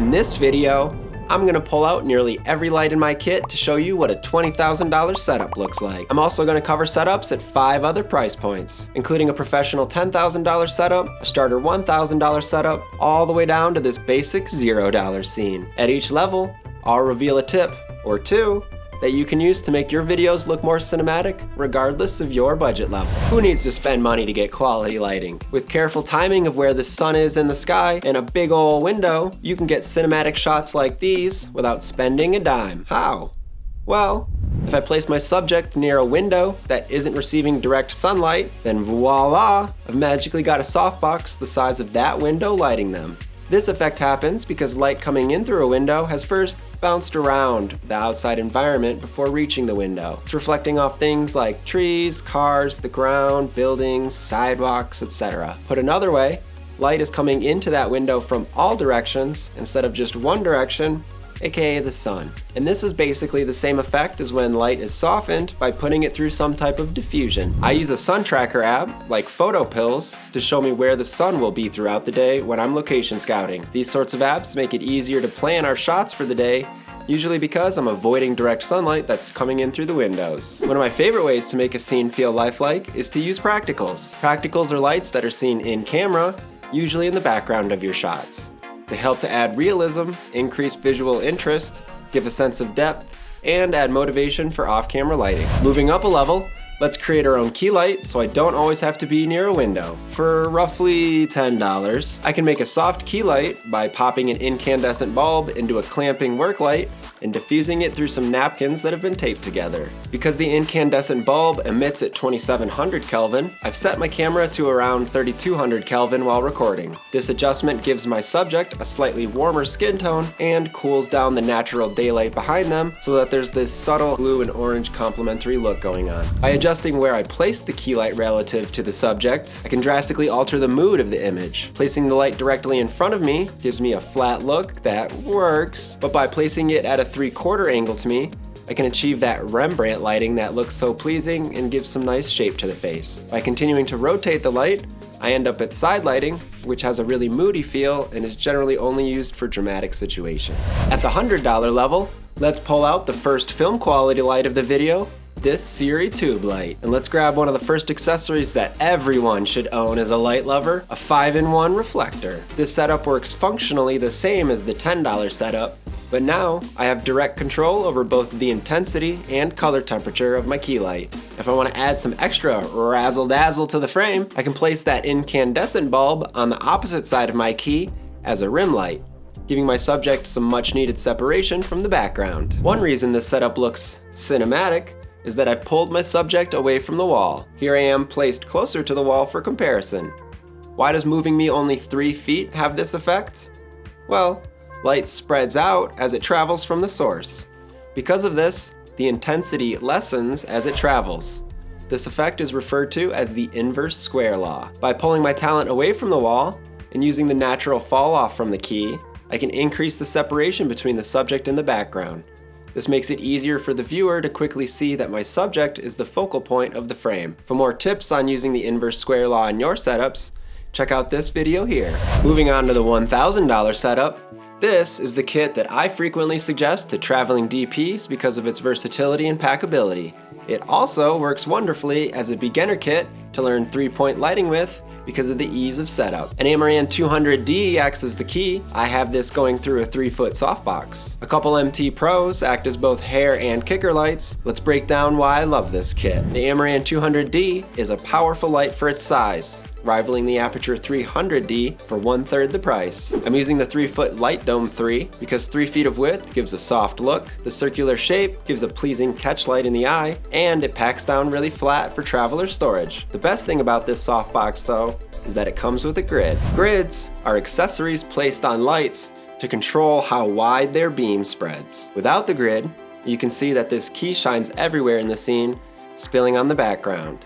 In this video, I'm gonna pull out nearly every light in my kit to show you what a $20,000 setup looks like. I'm also gonna cover setups at 5 other price points, including a professional $10,000 setup, a starter $1,000 setup, all the way down to this basic $0 scene. At each level, I'll reveal a tip, or two, that you can use to make your videos look more cinematic, regardless of your budget level. Who needs to spend money to get quality lighting? With careful timing of where the sun is in the sky and a big ol' window, you can get cinematic shots like these without spending a dime. How? Well, if I place my subject near a window that isn't receiving direct sunlight, then voila, I've magically got a softbox the size of that window lighting them. This effect happens because light coming in through a window has first bounced around the outside environment before reaching the window. It's reflecting off things like trees, cars, the ground, buildings, sidewalks, etc. Put another way, light is coming into that window from all directions instead of just one direction, aka the sun. And this is basically the same effect as when light is softened by putting it through some type of diffusion. I use a sun tracker app, like Photo Pills, to show me where the sun will be throughout the day when I'm location scouting. These sorts of apps make it easier to plan our shots for the day, usually because I'm avoiding direct sunlight that's coming in through the windows. One of my favorite ways to make a scene feel lifelike is to use practicals. Practicals are lights that are seen in camera, usually in the background of your shots. They help to add realism, increase visual interest, give a sense of depth, and add motivation for off-camera lighting. Moving up a level, let's create our own key light so I don't always have to be near a window. For roughly $10, I can make a soft key light by popping an incandescent bulb into a clamping work light and diffusing it through some napkins that have been taped together. Because the incandescent bulb emits at 2700 Kelvin, I've set my camera to around 3200 Kelvin while recording. This adjustment gives my subject a slightly warmer skin tone and cools down the natural daylight behind them so that there's this subtle blue and orange complementary look going on. By adjusting where I place the key light relative to the subject, I can drastically alter the mood of the image. Placing the light directly in front of me gives me a flat look that works, but by placing it at a 3/4 angle to me, I can achieve that Rembrandt lighting that looks so pleasing and gives some nice shape to the face. By continuing to rotate the light, I end up at side lighting, which has a really moody feel and is generally only used for dramatic situations. At the $100 level, let's pull out the first film quality light of the video, this Siri tube light. And let's grab one of the first accessories that everyone should own as a light lover, a 5-in-1 reflector. This setup works functionally the same as the $10 setup, but now I have direct control over both the intensity and color temperature of my key light. If I want to add some extra razzle-dazzle to the frame, I can place that incandescent bulb on the opposite side of my key as a rim light, giving my subject some much needed separation from the background. One reason this setup looks cinematic is that I've pulled my subject away from the wall. Here I am placed closer to the wall for comparison. Why does moving me only 3 feet have this effect? Well, light spreads out as it travels from the source. Because of this, the intensity lessens as it travels. This effect is referred to as the inverse square law. By pulling my talent away from the wall and using the natural fall off from the key, I can increase the separation between the subject and the background. This makes it easier for the viewer to quickly see that my subject is the focal point of the frame. For more tips on using the inverse square law in your setups, check out this video here. Moving on to the $1,000 setup, this is the kit that I frequently suggest to traveling DPs because of its versatility and packability. It also works wonderfully as a beginner kit to learn 3-point lighting with because of the ease of setup. An Amaran 200D acts as the key. I have this going through a 3-foot softbox. A couple MT Pros act as both hair and kicker lights. Let's break down why I love this kit. The Amaran 200D is a powerful light for its size, rivaling the Aperture 300D for 1/3 the price. I'm using the 3-foot Light Dome 3 because 3 feet of width gives a soft look, the circular shape gives a pleasing catch light in the eye, and it packs down really flat for traveler storage. The best thing about this softbox though is that it comes with a grid. Grids are accessories placed on lights to control how wide their beam spreads. Without the grid, you can see that this key shines everywhere in the scene, spilling on the background.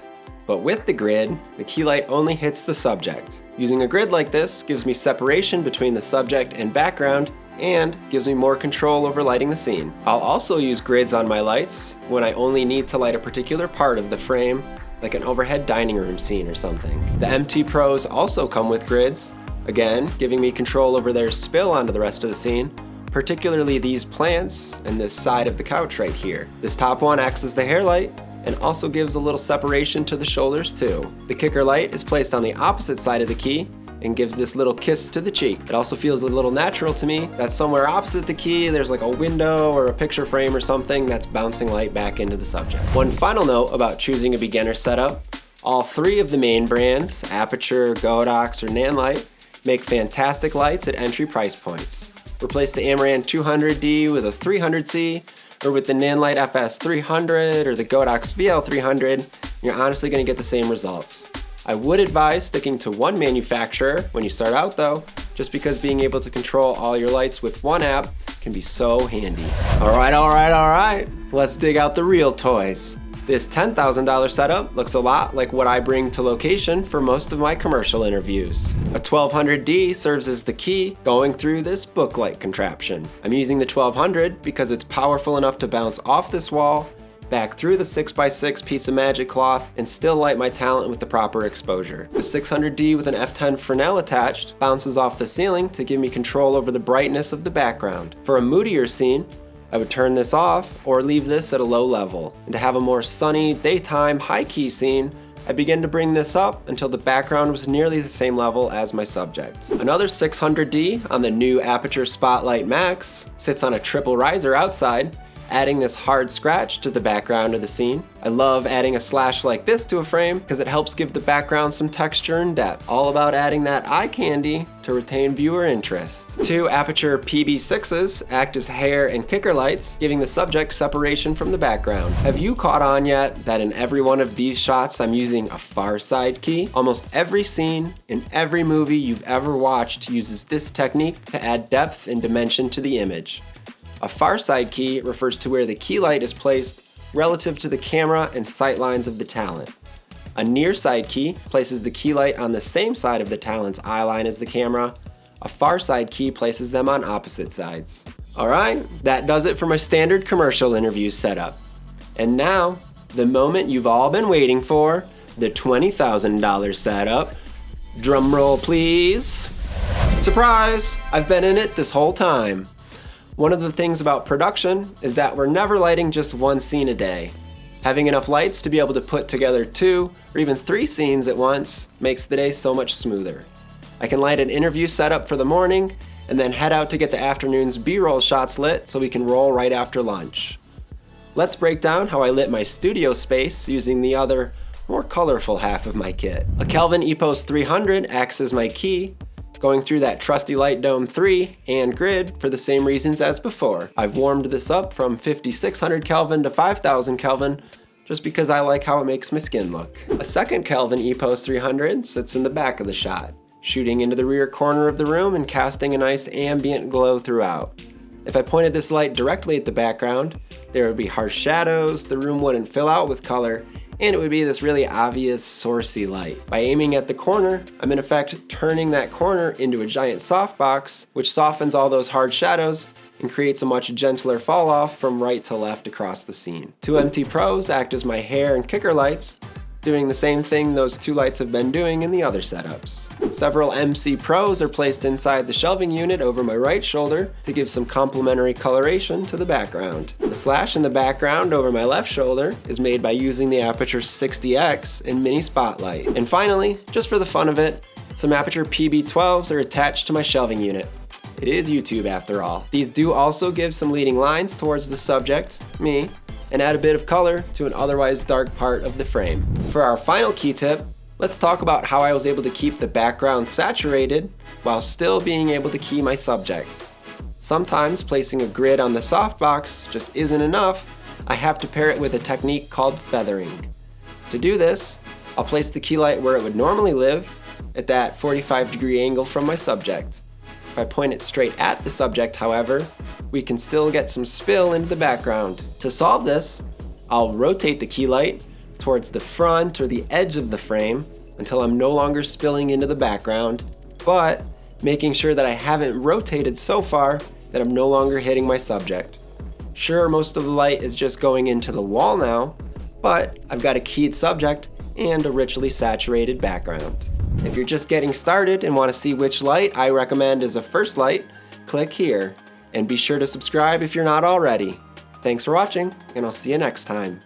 But with the grid, the key light only hits the subject. Using a grid like this gives me separation between the subject and background and gives me more control over lighting the scene. I'll also use grids on my lights when I only need to light a particular part of the frame, like an overhead dining room scene or something. The MT Pros also come with grids, again giving me control over their spill onto the rest of the scene, particularly these plants and this side of the couch right here. This top one acts as the hair light and also gives a little separation to the shoulders too. The kicker light is placed on the opposite side of the key and gives this little kiss to the cheek. It also feels a little natural to me that somewhere opposite the key there's like a window or a picture frame or something that's bouncing light back into the subject. One final note about choosing a beginner setup: all three of the main brands, Aputure, Godox, or Nanlite, make fantastic lights at entry price points. Replace the Amaran 200D with a 300C, or with the Nanlite FS 300 or the Godox VL 300, you're honestly going to get the same results. I would advise sticking to one manufacturer when you start out though, just because being able to control all your lights with one app can be so handy. Alright, let's dig out the real toys. This $10,000 setup looks a lot like what I bring to location for most of my commercial interviews. A 1200D serves as the key going through this booklight contraption. I'm using the 1200 because it's powerful enough to bounce off this wall, back through the 6x6 piece of magic cloth, and still light my talent with the proper exposure. The 600D with an F10 Fresnel attached bounces off the ceiling to give me control over the brightness of the background. For a moodier scene, I would turn this off or leave this at a low level. And to have a more sunny, daytime, high-key scene, I began to bring this up until the background was nearly the same level as my subject. Another 600D on the new Aputure Spotlight Max sits on a triple riser outside, adding this hard scratch to the background of the scene. I love adding a slash like this to a frame because it helps give the background some texture and depth. All about adding that eye candy to retain viewer interest. Two Aputure PB6s act as hair and kicker lights, giving the subject separation from the background. Have you caught on yet that in every one of these shots I'm using a far side key? Almost every scene in every movie you've ever watched uses this technique to add depth and dimension to the image. A far side key refers to where the key light is placed relative to the camera and sight lines of the talent. A near side key places the key light on the same side of the talent's eye line as the camera. A far side key places them on opposite sides. Alright, that does it for my standard commercial interview setup. And now, the moment you've all been waiting for, the $20,000 setup. Drum roll please. Surprise! I've been in it this whole time. One of the things about production is that we're never lighting just one scene a day. Having enough lights to be able to put together 2 or even 3 scenes at once makes the day so much smoother. I can light an interview setup for the morning and then head out to get the afternoon's B-roll shots lit so we can roll right after lunch. Let's break down how I lit my studio space using the other, more colorful half of my kit. A Kelvin EPOS 300 acts as my key, going through that trusty Light Dome 3 and grid for the same reasons as before. I've warmed this up from 5600 Kelvin to 5000 Kelvin just because I like how it makes my skin look. A second Kelvin EPOS 300 sits in the back of the shot, shooting into the rear corner of the room and casting a nice ambient glow throughout. If I pointed this light directly at the background, there would be harsh shadows, the room wouldn't fill out with color, and it would be this really obvious sourcey light. By aiming at the corner, I'm in effect turning that corner into a giant softbox, which softens all those hard shadows and creates a much gentler fall off from right to left across the scene. 2 MT Pros act as my hair and kicker lights, doing the same thing those 2 lights have been doing in the other setups. Several MC Pros are placed inside the shelving unit over my right shoulder to give some complementary coloration to the background. The slash in the background over my left shoulder is made by using the Aputure 60X in Mini Spotlight. And finally, just for the fun of it, some Aputure PB12s are attached to my shelving unit. It is YouTube after all. These do also give some leading lines towards the subject, me, and add a bit of color to an otherwise dark part of the frame. For our final key tip, let's talk about how I was able to keep the background saturated while still being able to key my subject. Sometimes placing a grid on the softbox just isn't enough. I have to pair it with a technique called feathering. To do this, I'll place the key light where it would normally live, at that 45-degree angle from my subject. If I point it straight at the subject, however, we can still get some spill into the background. To solve this, I'll rotate the key light towards the front or the edge of the frame until I'm no longer spilling into the background, but making sure that I haven't rotated so far that I'm no longer hitting my subject. Sure, most of the light is just going into the wall now, but I've got a keyed subject and a richly saturated background. If you're just getting started and want to see which light I recommend as a first light, click here. And be sure to subscribe if you're not already. Thanks for watching, and I'll see you next time.